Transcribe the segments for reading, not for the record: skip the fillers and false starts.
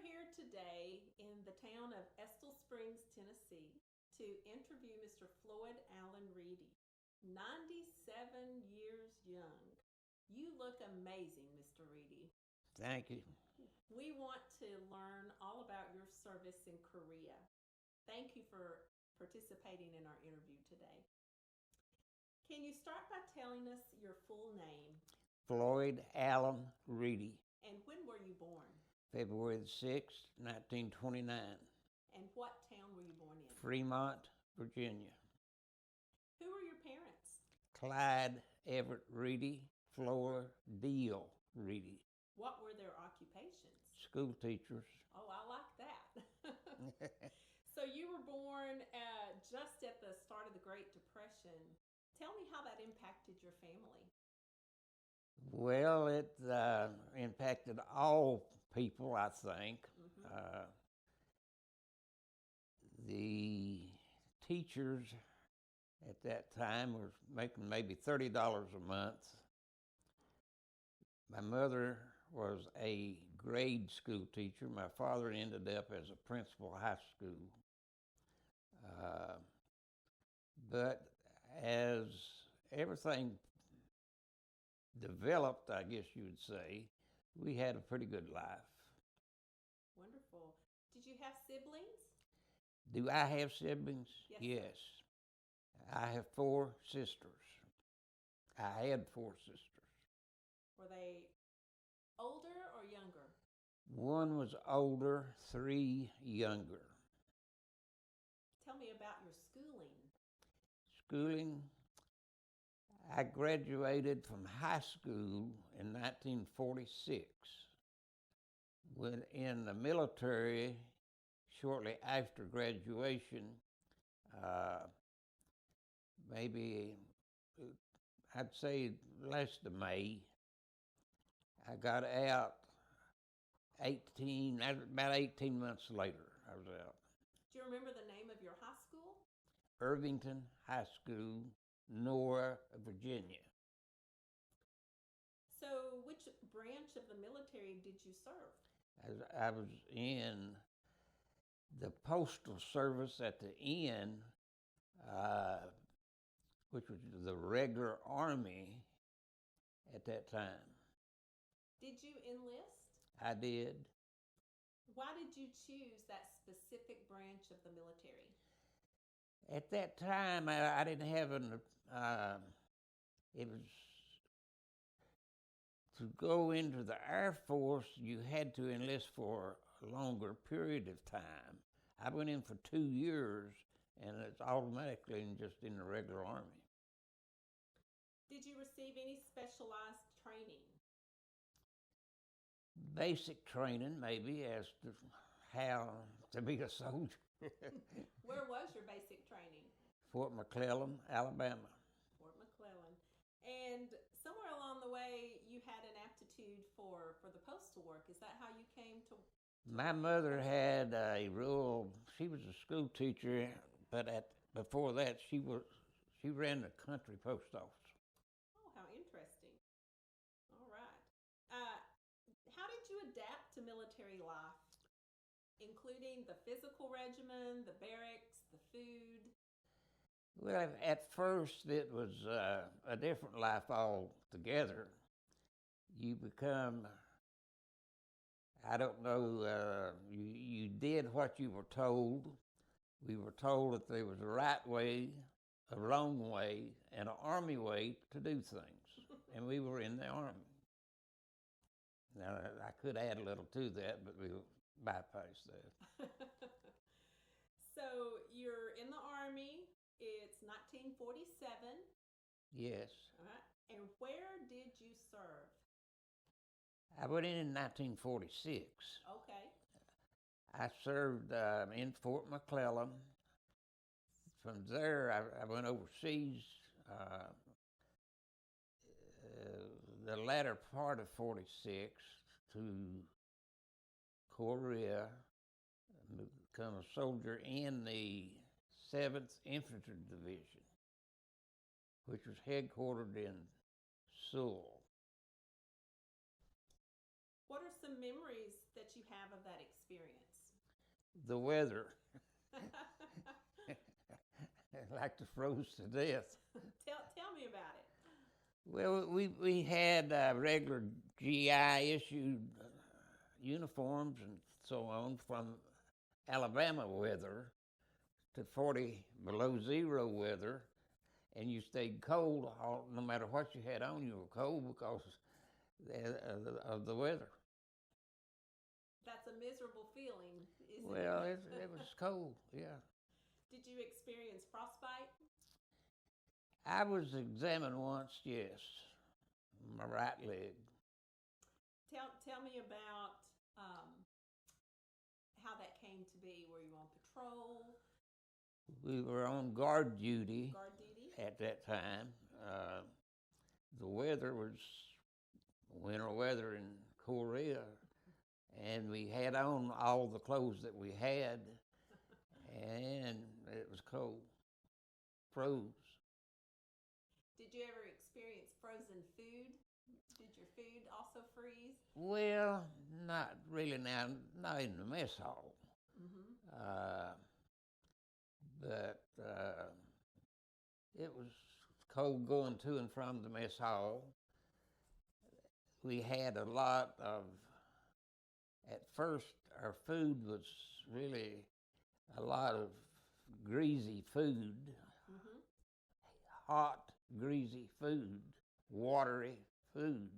here today in the town of Estill Springs, Tennessee, to interview Mr. Floyd Allen Reedy, 97 years young. You look amazing, Mr. Reedy. Thank you. We want to learn all about your service in Korea. Thank you for participating in our interview today. Can you start by telling us your full name? Floyd Allen Reedy, And when were you born? February the 6th, 1929, And what town were you born in? Fremont, Virginia. Who were your parents? Clyde Everett Reedy, Flora Deal Reedy. What were their occupations? School teachers. Oh, I like that. So you were born just at the start of the Great Depression. Tell me how that impacted your family. Well, it impacted all people, I think. The teachers at that time were making maybe $30 a month. My mother was a grade school teacher. My father ended up as a principal of high school. But as everything developed, I guess you would say, we had a pretty good life. Wonderful. Did you have siblings? Do I have siblings? Yes. I have 4 sisters. I had 4 sisters. Were they older or younger? One was older, 3 younger. Tell me about your schooling. Schooling, I graduated from high school in 1946. When in the military, shortly after graduation, maybe I'd say last of May, I got out about 18 months later, I was out. Do you remember the name of your high school? Irvington High School, Nora, Virginia. So which branch of the military did you serve? I was in the Postal Service at the end, which was the regular Army at that time. Did you enlist? I did. Why did you choose that specific branch of the military? At that time, I didn't have it was to go into the Air Force, you had to enlist for a longer period of time. I went in for 2 years, and it's automatically just in the regular Army. Did you receive any specialized training? Basic training, maybe, as to how to be a soldier. Where was your basic training? Fort McClellan, Alabama. Fort McClellan. And somewhere along the way, you had an aptitude for the postal work. Is that how you came to? My mother had a rural. She was a school teacher, but before that, she ran the country post office. Oh, how interesting! All right. How did you adapt to military life, including the physical regimen, the barracks, the food? Well, at first it was a different life altogether. You become, I don't know, you did what you were told. We were told that there was a right way, a wrong way, and an Army way to do things. And we were in the Army. Now, I could add a little to that, but we'll bypass that. So you're in the Army. It's 1947. Yes. All right. And where did you serve? I went in 1946. Okay. I served in Fort McClellan. From there, I went overseas. The latter part of 46 to Korea, become a soldier in the 7th Infantry Division, which was headquartered in Seoul. What are some memories that you have of that experience? The weather. Like to froze to death. Tell me about it. Well, we had regular GI issued uniforms and so on from Alabama weather to 40 below zero weather, and you stayed cold no matter what you had on. You were cold because of the weather. That's a miserable feeling, isn't Well, it? it was cold, yeah. Did you experience frostbite? I was examined once, yes, my right leg. Tell me about how that came to be. Were you on patrol? We were on guard duty Guard duty? at that time. The weather was winter weather in Korea, and we had on all the clothes that we had, and it was cold. Froze. Did you ever experience frozen food? Did your food also freeze? Well, not really now, not in the mess hall. Mm-hmm. But it was cold going to and from the mess hall. We had a lot of, at first, our food was really a lot of greasy food, Mm-hmm. hot, greasy food, watery food.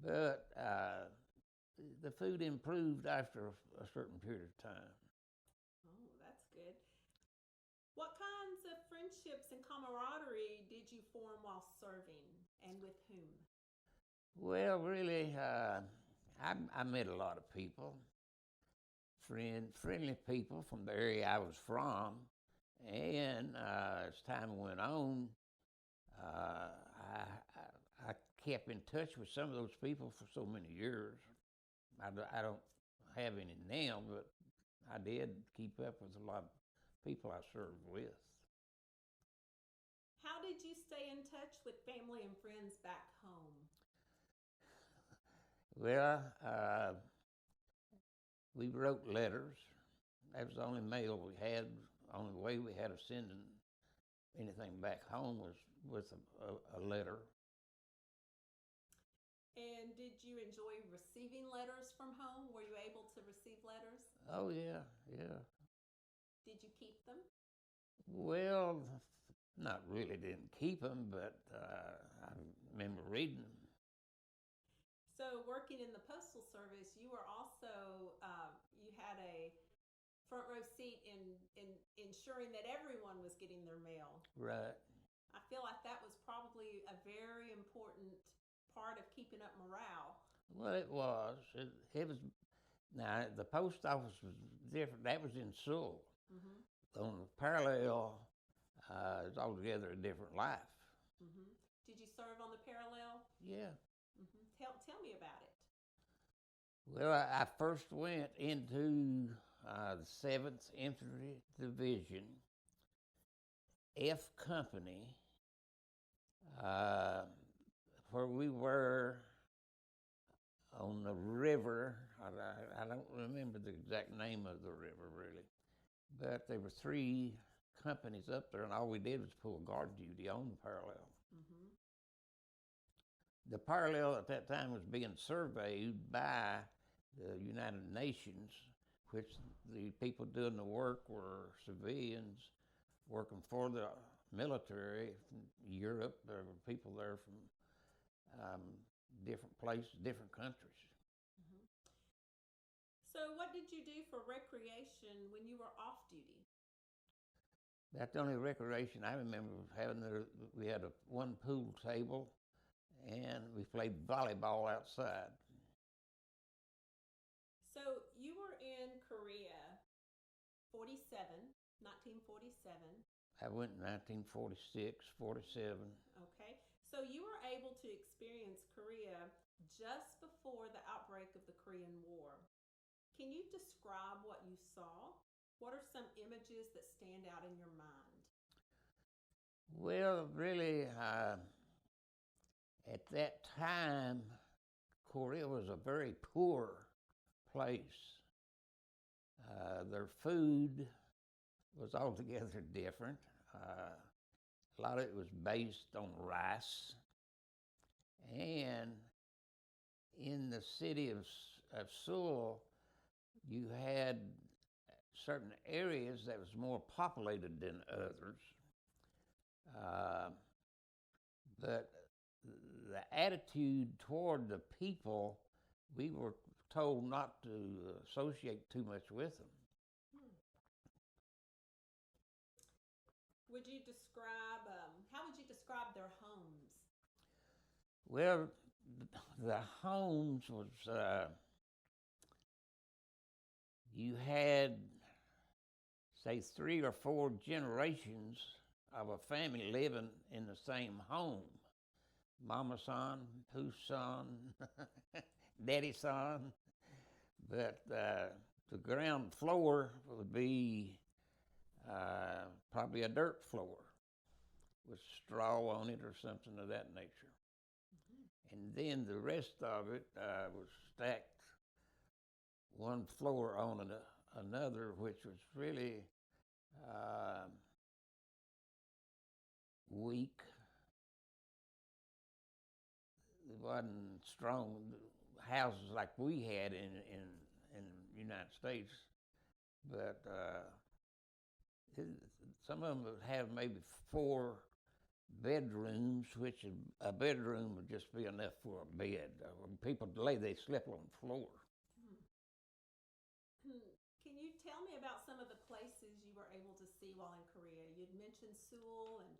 But the food improved after a certain period of time. Oh, that's good. What kinds of friendships and camaraderie did you form while serving, and with whom? Well, really, I met a lot of people, friendly people from the area I was from, and as time went on, I kept in touch with some of those people for so many years. I don't have any now, but I did keep up with a lot of people I served with. How did you stay in touch with family and friends back home? Well, we wrote letters. That was the only mail we had. The only way we had of sending anything back home was with a letter. And did you enjoy receiving letters from home? Were you able to receive letters? Oh, yeah, yeah. Did you keep them? Well, not really didn't keep them, but I remember reading them. So, working in the Postal Service, you were also, you had a front row seat in ensuring that everyone was getting their mail. Right. I feel like that was probably a very important part of keeping up morale. Well, it was. It was. Now the post office was different. That was in Sewell. Mm-hmm. On the parallel, it's altogether a different life. Mm-hmm. Did you serve on the parallel? Yeah. Mm-hmm. Tell me about it. Well, I first went into the 7th Infantry Division, F Company, where we were on the river. I don't remember the exact name of the river, really. But there were 3 companies up there, and all we did was pull guard duty on the parallel. Mm-hmm. The parallel at that time was being surveyed by the United Nations, which the people doing the work were civilians working for the military from Europe. There were people there from different places, different countries. Mm-hmm. So, what did you do for recreation when you were off duty? That's the only recreation I remember having there. We had one pool table, and we played volleyball outside. So, you were in Korea 1947. I went in 1946, 47. Okay. So, you were able to experience Korea just before the outbreak of the Korean War. Can you describe what you saw? What are some images that stand out in your mind? Well, really, at that time, Korea was a very poor place. Their food was altogether different. A lot of it was based on rice. And in the city of Seoul, you had certain areas that was more populated than others. But the attitude toward the people, we were told not to associate too much with them. Would you describe, how would you describe their homes? Well, the homes was, you had, say, 3 or 4 generations of a family living in the same home. Mama son, whose son, daddy son. But the ground floor would be probably a dirt floor with straw on it or something of that nature. Mm-hmm. And then the rest of it was stacked one floor on another, which was really weak. It wasn't strong houses like we had in the United States, but some of them would have maybe 4 bedrooms, which a bedroom would just be enough for a bed. When people they slept on the floor. Can you tell me about some of the places you were able to see while in Korea? You'd mentioned Seoul and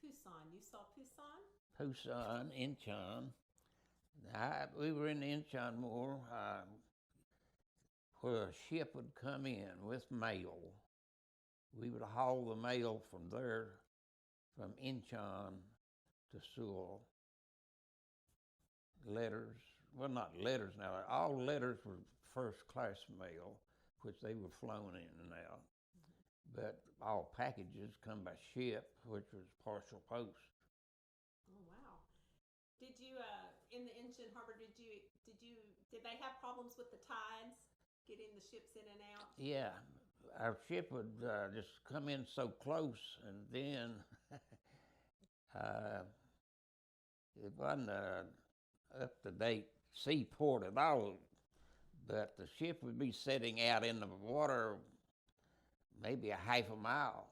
Busan. You saw Busan? Busan, Incheon. We were in Incheon more, where a ship would come in with mail. We would haul the mail from there, from Incheon to Seoul. Letters, well, not letters now. All letters were first-class mail, which they were flown in and out. Mm-hmm. But all packages come by ship, which was partial post. Oh wow! Did you in the Incheon Harbor? Did they have problems with the tides getting the ships in and out? Yeah, our ship would just come in so close, and then it wasn't up-to-date seaport at all. But the ship would be sitting out in the water maybe a half a mile,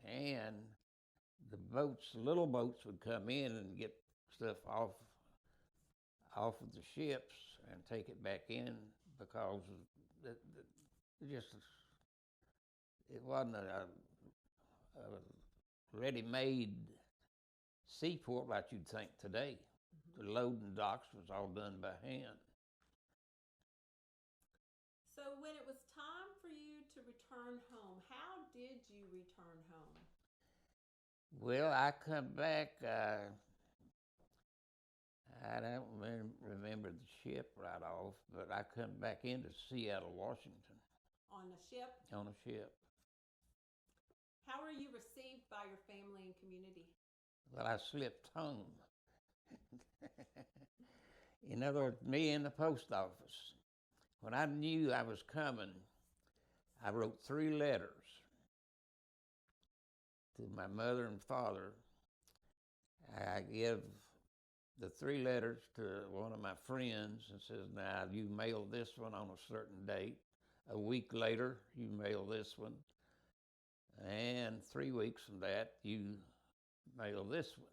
and the little boats would come in and get stuff off of the ships and take it back in, because it wasn't a ready-made seaport like you'd think today. Mm-hmm. The loading docks was all done by hand. So when it was time for you to return home, how did you return home? Well, I come back, I don't remember the ship right off, but I come back into Seattle, Washington. On a ship? On a ship. How were you received by your family and community? Well, I slipped home. In other words, me in the post office. When I knew I was coming, I wrote 3 letters to my mother and father. I give the 3 letters to one of my friends and says, now you mail this one on a certain date. A week later, you mail this one. And 3 weeks from that, you mail this one.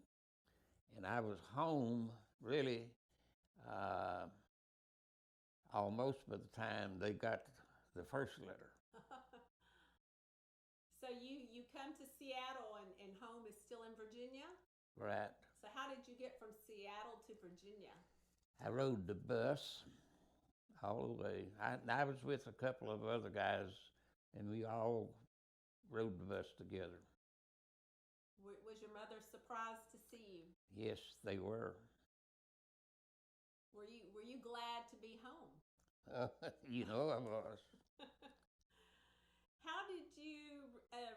And I was home really almost by the time they got the first letter. So you come to Seattle and home is still in Virginia? Right. So how did you get from Seattle to Virginia? I rode the bus all the way. I was with a couple of other guys, and we all rode the bus together. Was your mother surprised to see you? Yes, they were. Were you glad to be home? You know I was. How did you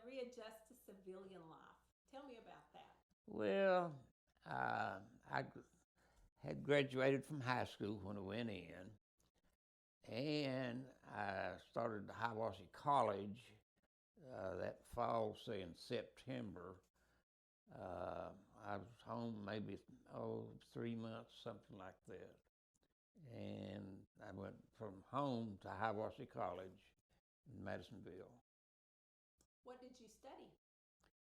readjust to civilian life? Tell me about that. Well, I had graduated from high school when I went in, and I started Hiawassee College that fall, say in September. I was home maybe 3 months, something like that. And I went from home to Hiawassee College in Madisonville. What did you study?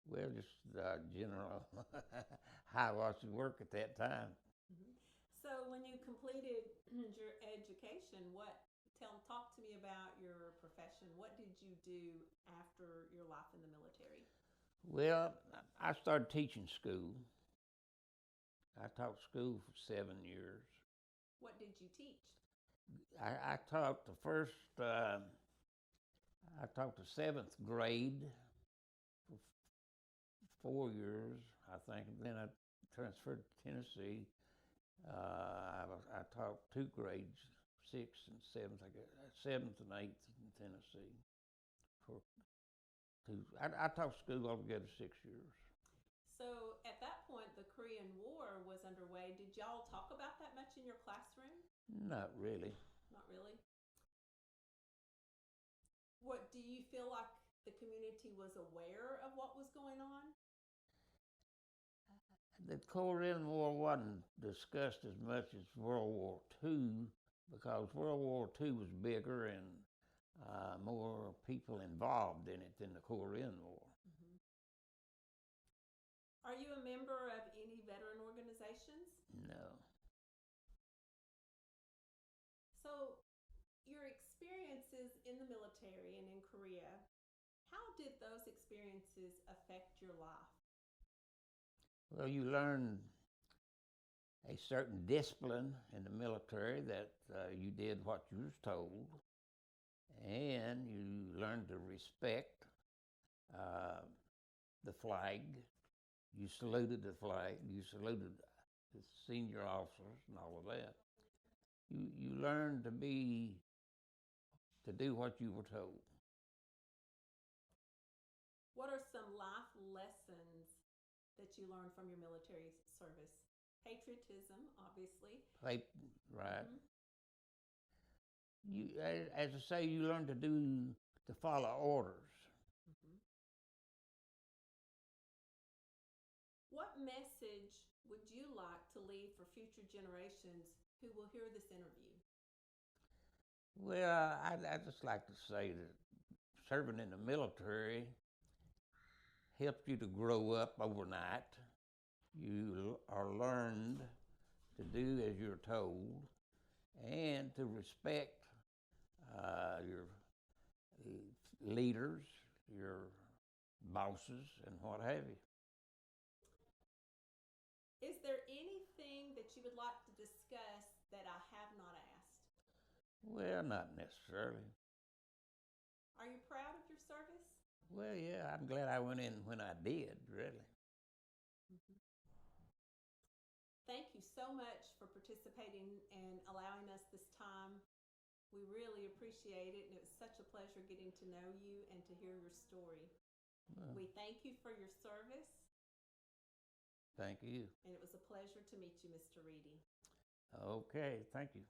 Well, just general Hiawassee work at that time. Mm-hmm. So when you completed your education, talk to me about your profession. What did you do after your life in the military? Well, I started teaching school. I taught school for 7 years. What did you teach? I taught the first, I taught the seventh grade for 4 years, I think. And then I transferred to Tennessee. I taught two grades, sixth and seventh, I guess, seventh and eighth in Tennessee. I taught school altogether 6 years. So at that point, the Korean War was underway. Did y'all talk about that much in your classroom? Not really. Not really. What do you feel like the community was aware of what was going on? The Korean War wasn't discussed as much as World War II because World War II was bigger and more people involved in it than the Korean War. Mm-hmm. Are you a member of any veteran organizations? No. So, your experiences in the military and in Korea, how did those experiences affect your life? Well, you learn a certain discipline in the military that you did what you was told, and you learn to respect the flag. You saluted the flag. You saluted the senior officers and all of that. You learn to do what you were told. What are some life lessons that you learned from your military service? Patriotism, obviously. Right. Mm-hmm. You, as I say, you learn to follow orders. Mm-hmm. What message would you like to leave for future generations who will hear this interview? Well, I just like to say that serving in the military helped you to grow up overnight. You are learned to do as you're told and to respect your leaders, your bosses, and what have you. Is there anything that you would like to discuss that I have not asked? Well, not necessarily. Are you proud of your service? Well, yeah, I'm glad I went in when I did, really. Mm-hmm. Thank you so much for participating and allowing us this time. We really appreciate it, and it was such a pleasure getting to know you and to hear your story. Well, We thank you for your service. Thank you. And it was a pleasure to meet you, Mr. Reedy. Okay, thank you.